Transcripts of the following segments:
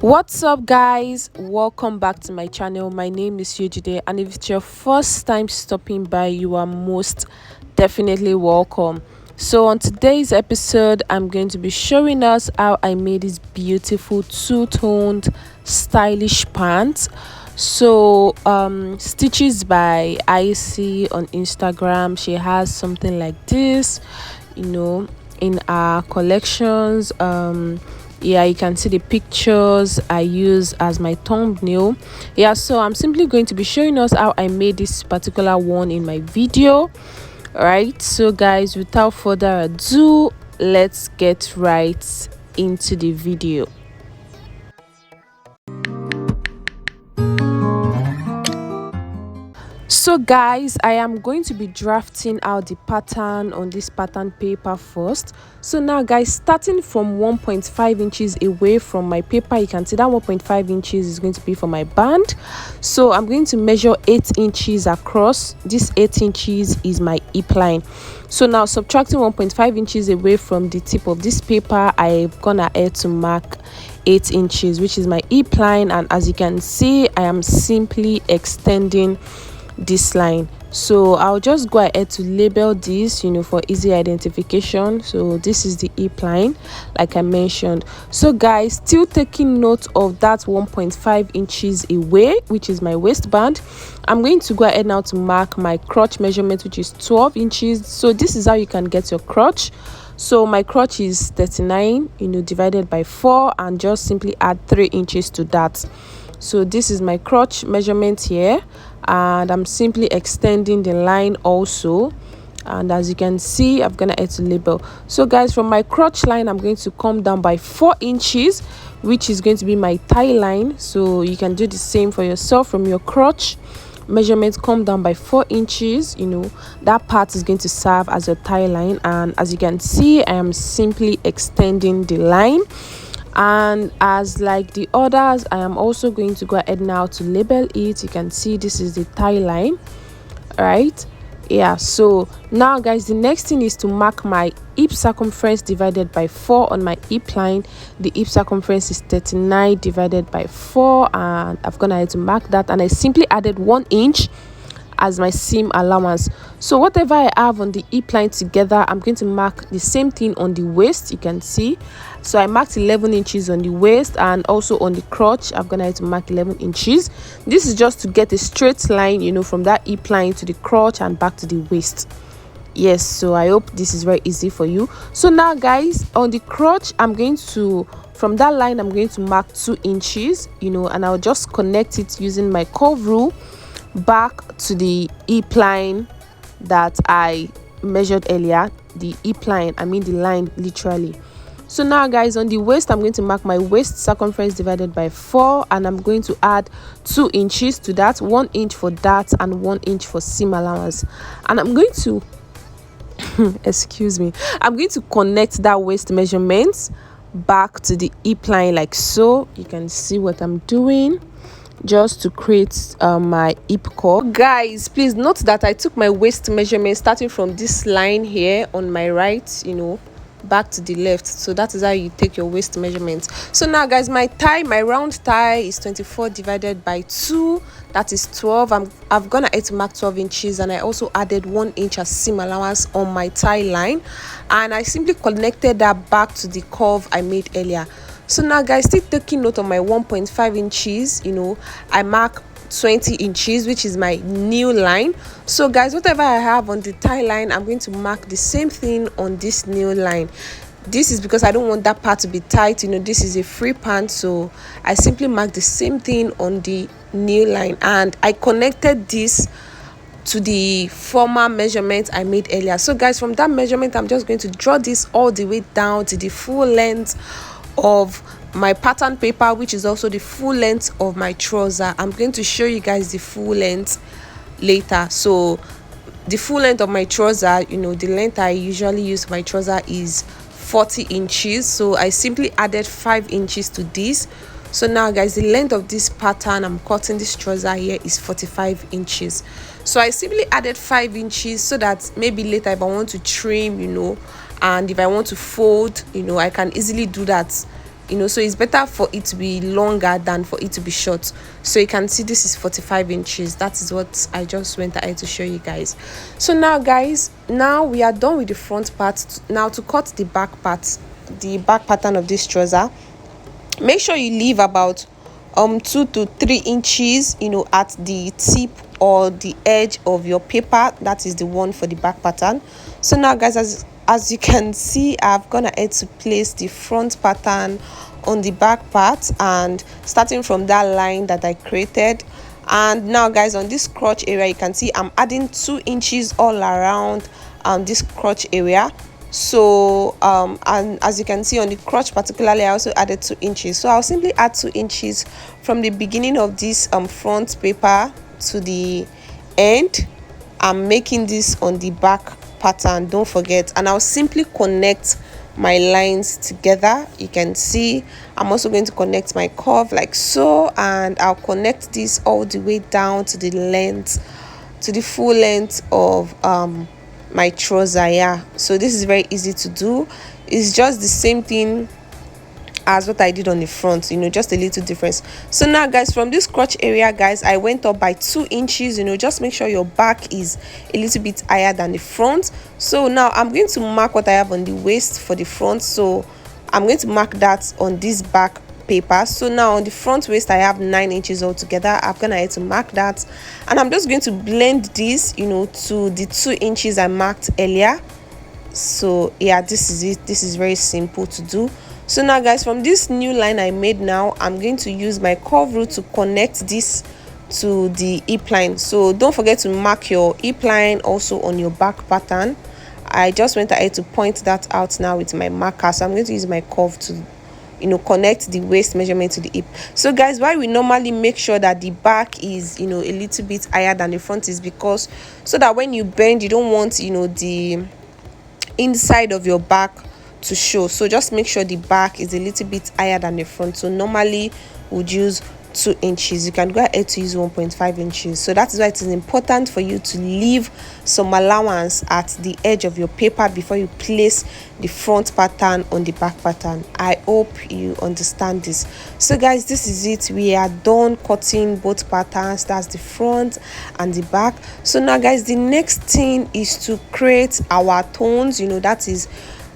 What's up, guys? Welcome back to my channel. My name is Yejide, and if it's your first time stopping by, you are most definitely welcome. So on today's episode, I'm going to be showing us how I made this beautiful two-toned stylish pants. So Stitches by Icy on Instagram, she has something like this, in our collections. Yeah, you can see the pictures I use as my thumbnail. Yeah, so I'm simply going to be showing us how I made this particular one in my video. All right, so guys, without further ado, let's get right into the video. So guys, I am going to be drafting out the pattern on this pattern paper first. So now guys, starting from 1.5 inches away from my paper, you can see that 1.5 inches is going to be for my band. So I'm going to measure 8 inches across. This 8 inches is my hip line. So now subtracting 1.5 inches away from the tip of this paper, I've gone ahead to mark 8 inches, which is my hip line. And as you can see, I am simply extending this line. So I'll just go ahead to label this, for easy identification. So this is the hip line, like I mentioned. So guys, still taking note of that 1.5 inches away, which is my waistband, I'm going to go ahead now to mark my crotch measurement, which is 12 inches. So this is how you can get your crotch. So my crotch is 39, divided by 4, and just simply add 3 inches to that. So this is my crotch measurement here, and I'm simply extending the line also. And as you can see, I'm gonna add to label. So guys, from my crotch line, I'm going to come down by 4 inches, which is going to be my thigh line. So you can do the same for yourself. From your crotch measurement, come down by 4 inches. That part is going to serve as your thigh line. And as you can see, I am simply extending the line. And as like the others, I am also going to go ahead now to label it. You can see this is the thigh line. All right, yeah. So now guys, the next thing is to mark my hip circumference divided by 4 on my hip line. The hip circumference is 39 divided by 4, and I've gone ahead to mark that, and I simply added 1 inch as my seam allowance. So whatever I have on the hip line together, I'm going to mark the same thing on the waist. You can see, so I marked 11 inches on the waist, and also on the crotch I'm gonna have to mark 11 inches. This is just to get a straight line, from that hip line to the crotch and back to the waist. Yes, so I hope this is very easy for you. So now guys, on the crotch, I'm going to, from that line, I'm going to mark 2 inches, and I'll just connect it using my curve rule back to the hip line that I measured earlier. The hip line, I mean the line literally. So now guys, on the waist, I'm going to mark my waist circumference divided by 4, and I'm going to add 2 inches to that, 1 inch for that and 1 inch for seam allowance. And I'm going to excuse me, I'm going to connect that waist measurement back to the hip line like so. You can see what I'm doing, just to create my hip curve. Guys, please note that I took my waist measurement starting from this line here on my right, back to the left. So that is how you take your waist measurement. So now guys, my round thigh is 24 divided by 2, that is 12. I've gone ahead to mark 12 inches, and I also added 1 inch as seam allowance on my thigh line, and I simply connected that back to the curve I made earlier. So now guys, still taking note of my 1.5 inches, I mark 20 inches, which is my new line. So guys, whatever I have on the thigh line, I'm going to mark the same thing on this new line. This is because I don't want that part to be tight. This is a free pant, so I simply mark the same thing on the new line, and I connected this to the former measurement I made earlier. So guys, from that measurement, I'm just going to draw this all the way down to the full length of my pattern paper, which is also the full length of my trouser. I'm going to show you guys the full length later. So the full length of my trouser, the length I usually use for my trouser is 40 inches. So I simply added 5 inches to this. So now guys, the length of this pattern I'm cutting this trouser here is 45 inches. So I simply added 5 inches so that maybe later if I want to trim, and if I want to fold, I can easily do that, so it's better for it to be longer than for it to be short. So you can see this is 45 inches. That is what I just went ahead to show you guys. So now guys, now we are done with the front part. Now to cut the back part, the back pattern of this trouser, make sure you leave about 2 to 3 inches at the tip or the edge of your paper. That is the one for the back pattern. So now guys, as you can see, I've gone ahead to place the front pattern on the back part, and starting from that line that I created. And now guys, on this crotch area, you can see I'm adding 2 inches all around this crotch area. So and as you can see on the crotch particularly, I also added 2 inches. So I'll simply add 2 inches from the beginning of this front paper to the end. I'm making this on the back pattern, don't forget, and I'll simply connect my lines together. You can see I'm also going to connect my curve like so, and I'll connect this all the way down to the length, to the full length of my trouser. Yeah, so this is very easy to do. It's just the same thing as what I did on the front, just a little difference. So now guys, from this crotch area guys, I went up by 2 inches. Just make sure your back is a little bit higher than the front. So now I'm going to mark what I have on the waist for the front. So I'm going to mark that on this back paper. So now on the front waist, I have 9 inches altogether. I'm gonna have to mark that, and I'm just going to blend this to the 2 inches I marked earlier. So yeah, this is it. This is very simple to do. So now guys, from this new line I made now, I'm going to use my curve rule to connect this to the hip line. So don't forget to mark your hip line also on your back pattern. I just went ahead to point that out now with my marker. So I'm going to use my curve to connect the waist measurement to the hip. So guys, why we normally make sure that the back is a little bit higher than the front is because so that when you bend, you don't want the inside of your back to show. So just make sure the back is a little bit higher than the front. So normally would use 2 inches. You can go ahead to use 1.5 inches. So that is why it is important for you to leave some allowance at the edge of your paper before you place the front pattern on the back pattern. I hope you understand this. So guys, this is it. We are done cutting both patterns. That's the front and the back. So now guys, the next thing is to create our tones. That is,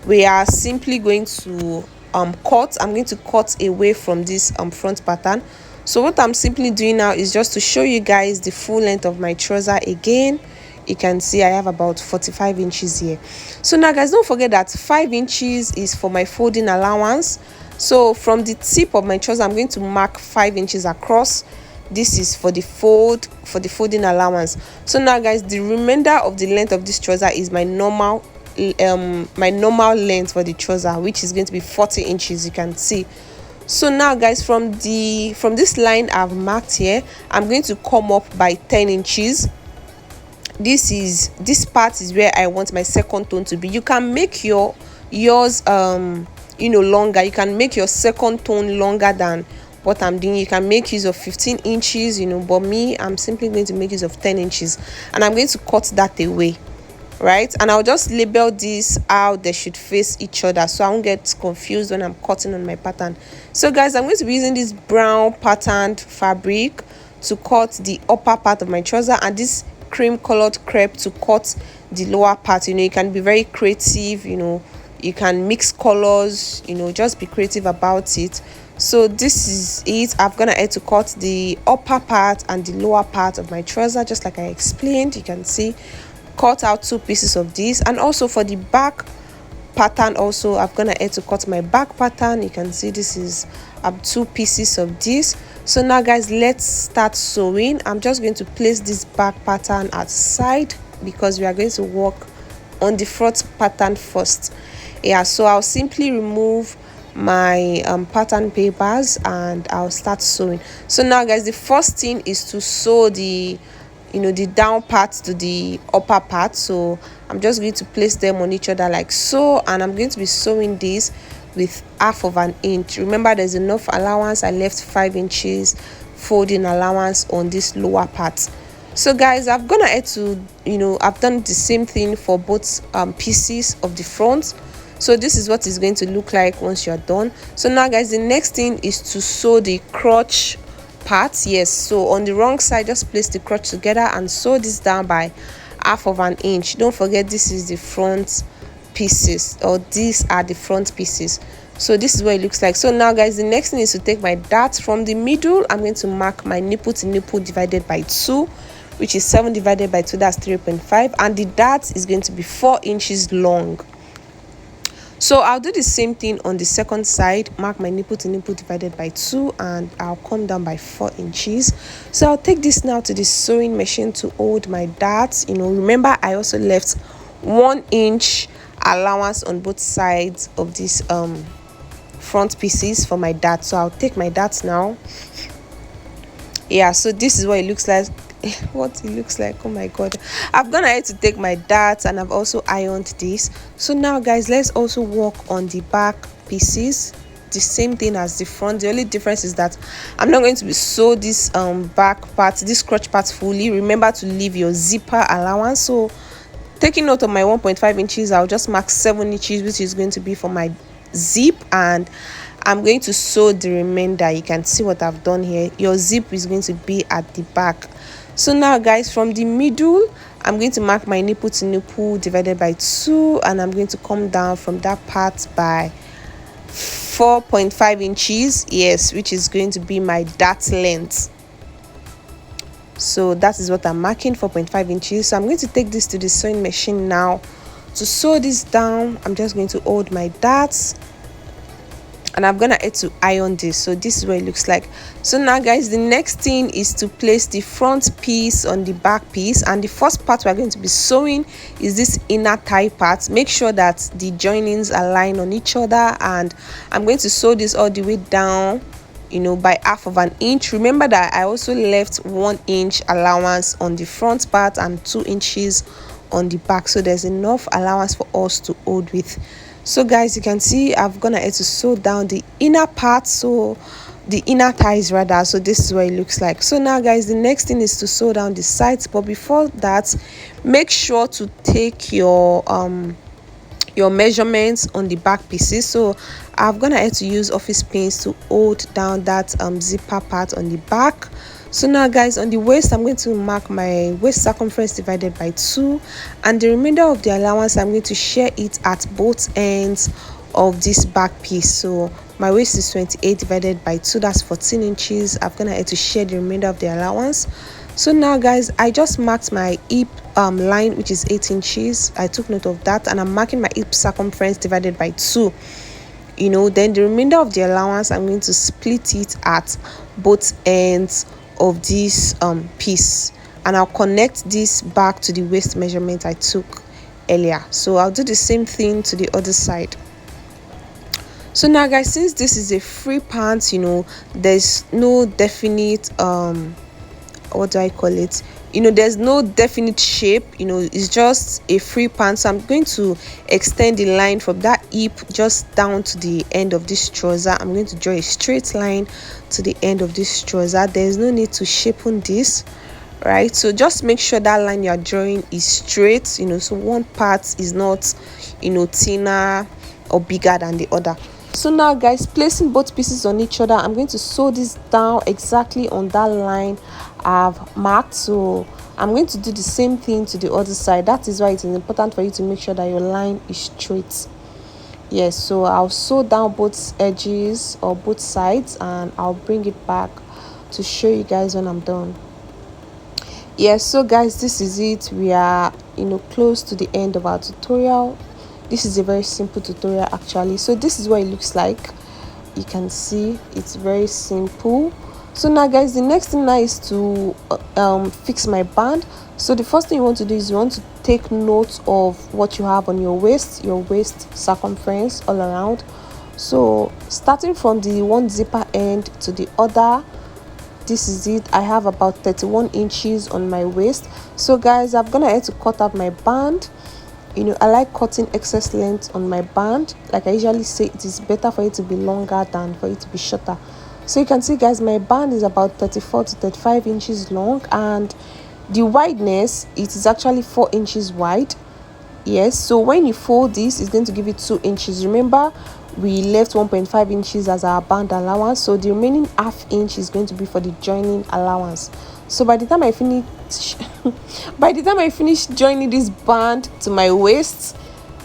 we are simply going to cut. I'm going to cut away from this front pattern. So what I'm simply doing now is just to show you guys the full length of my trouser again. You can see I have about 45 inches here. So now guys, don't forget that 5 inches is for my folding allowance. So from the tip of my trouser, I'm going to mark 5 inches across. This is for the folding allowance. So now guys, the remainder of the length of this trouser is my normal length for the trouser, which is going to be 40 inches. You can see. So now guys, from this line I've marked here, I'm going to come up by 10 inches. This part is where I want my second tone to be. You can make yours longer. You can make your second tone longer than what I'm doing. You can make use of 15 inches, but me, I'm simply going to make use of 10 inches, and I'm going to cut that away. Right, and I'll just label this how they should face each other so I won't get confused when I'm cutting on my pattern. So guys, I'm going to be using this brown patterned fabric to cut the upper part of my trouser, and this cream colored crepe to cut the lower part. You can be very creative. You can mix colors. Just be creative about it. So this is it. I'm gonna add to cut the upper part and the lower part of my trouser, just like I explained. You can see, cut out 2 pieces of this. And also for the back pattern, also I'm gonna add to cut my back pattern. You can see this is 2 pieces of this. So now guys, let's start sewing. I'm just going to place this back pattern outside because we are going to work on the front pattern first. Yeah, so I'll simply remove my pattern papers and I'll start sewing. So now guys, the first thing is to sew the the down part to the upper part. So I'm just going to place them on each other like so, and I'm going to be sewing this with 1/2 inch. Remember, there's enough allowance. I left 5 inches folding allowance on this lower part. So guys, I've I've done the same thing for both pieces of the front. So this is what it's going to look like once you're done. So now guys, the next thing is to sew the crotch part. Yes, so on the wrong side, just place the crotch together and sew this down by 1/2 inch. Don't forget, this is the front pieces, or these are the front pieces. So this is what it looks like. So now guys, the next thing is to take my dart from the middle. I'm going to mark my nipple to nipple divided by 2, which is 7 divided by 2, that's 3.5, and the dart is going to be 4 inches long. So I'll do the same thing on the second side, mark my nipple to nipple divided by 2, and I'll come down by 4 inches. So I'll take this now to the sewing machine to hold my darts. Remember, I also left 1 inch allowance on both sides of this front pieces for my dart. So I'll take my darts now. Yeah, so this is what it looks like. What it looks like, oh my god, I've gone ahead to take my darts, and I've also ironed this. So now guys, let's also work on the back pieces, the same thing as the front. The only difference is that I'm not going to be sew this back part, this crotch part fully. Remember to leave your zipper allowance. So taking note of my 1.5 inches, I'll just mark 7 inches, which is going to be for my zip, and I'm going to sew the remainder. You can see what I've done here. Your zip is going to be at the back. So now guys, from the middle, I'm going to mark my nipple to nipple divided by 2, and I'm going to come down from that part by 4.5 inches, yes, which is going to be my dart length. So that is what I'm marking, 4.5 inches. So I'm going to take this to the sewing machine now. To sew this down, I'm just going to hold my darts, and I'm gonna add to iron this. So this is what it looks like. So now guys, the next thing is to place the front piece on the back piece, and the first part we're going to be sewing is this inner thigh part. Make sure that the joinings align on each other, and I'm going to sew this all the way down, by 1/2 inch. Remember that I also left 1 inch allowance on the front part and 2 inches on the back, so there's enough allowance for us to hold with. So guys, you can see I've gone ahead to sew down the inner part, so the inner thighs rather. So this is what it looks like. So now guys, the next thing is to sew down the sides, but before that, make sure to take your measurements on the back pieces. So I've gone ahead to use office pins to hold down that zipper part on the back. So now guys, on the waist, I'm going to mark my waist circumference divided by 2, and the remainder of the allowance, I'm going to share it at both ends of this back piece. So my waist is 28 divided by 2, that's 14 inches. I'm gonna have to share the remainder of the allowance. So now guys, I just marked my hip line, which is 8 inches. I took note of that, and I'm marking my hip circumference divided by 2. Then the remainder of the allowance, I'm going to split it at both ends of this piece, and I'll connect this back to the waist measurement I took earlier. So I'll do the same thing to the other side. So now guys, since this is a free pant, there's no definite what do I call it, there's no definite shape, it's just a free pant. So I'm going to extend the line from that hip just down to the end of this trouser. I'm going to draw a straight line to the end of this trouser. There's no need to shapen this, right? So just make sure that line you're drawing is straight, so one part is not thinner or bigger than the other. So now guys, placing both pieces on each other, I'm going to sew this down exactly on that line I've marked. So I'm going to do the same thing to the other side. That is why it is important for you to make sure that your line is straight. Yes, so I'll sew down both edges or both sides, and I'll bring it back to show you guys when I'm done. Yes, so guys, this is it. We are close to the end of our tutorial. This is a very simple tutorial actually. So this is what it looks like. You can see it's very simple. So now guys, the next thing now is to fix my band. So the first thing you want to do is you want to take note of what you have on your waist circumference all around. So starting from the one zipper end to the other, this is it. I have about 31 inches on my waist. So guys, I'm gonna have to cut out my band. I like cutting excess length on my band. Like I usually say, it is better for it to be longer than for it to be shorter. So you can see guys, my band is about 34 to 35 inches long, and the wideness, it is actually 4 inches wide. Yes, so when you fold this, it's going to give you 2 inches. Remember, we left 1.5 inches as our band allowance, so the remaining ½ inch is going to be for the joining allowance. So by the time I finish joining this band to my waist,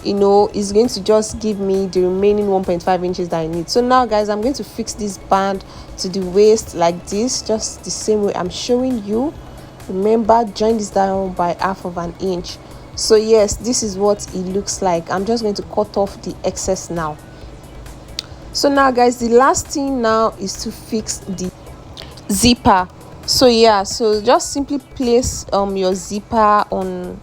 you know, it's going to just give me the remaining 1.5 inches that I need. So now guys, I'm going to fix this band to the waist like this, just the same way I'm showing you. Remember, join this down by ½ inch. So yes, this is what it looks like. I'm just going to cut off the excess now. So now guys, the last thing now is to fix the zipper. So yeah, so just simply place your zipper on,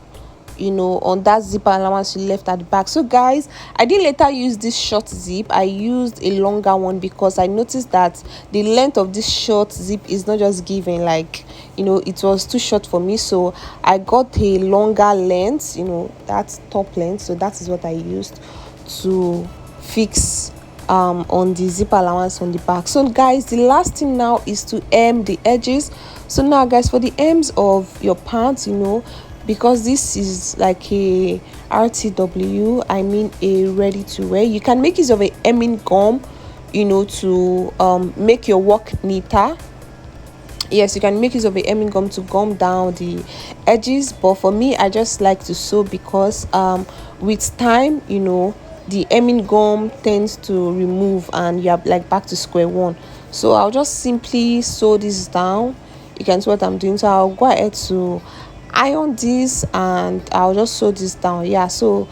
you know, on that zipper allowance you left at the back. So guys, I did later use this short zip. I used a longer one because I noticed that the length of this short zip is not just giving, like, you know, it was too short for me. So I got a longer length, you know, that's top length. So that is what I used to fix on the zipper allowance on the back. So guys, the last thing now is to hem the edges. So now guys, for the hems of your pants, you know, because this is like a RTW, I mean a ready to wear, you can make use of a hemming gum, you know, to make your work neater. Yes, you can make use of a hemming gum to gum down the edges, but for me, I just like to sew because with time, you know, the hemming gum tends to remove and you're like back to square one. So I'll just simply sew this down. You can see what I'm doing. So I'll go ahead to iron this and I'll just sew this down. Yeah, so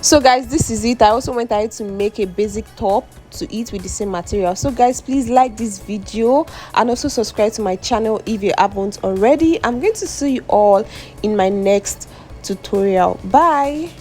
guys, this is it. I also went ahead to make a basic top to it with the same material. So guys, please like this video and also subscribe to my channel if you haven't already. I'm going to see you all in my next tutorial. Bye.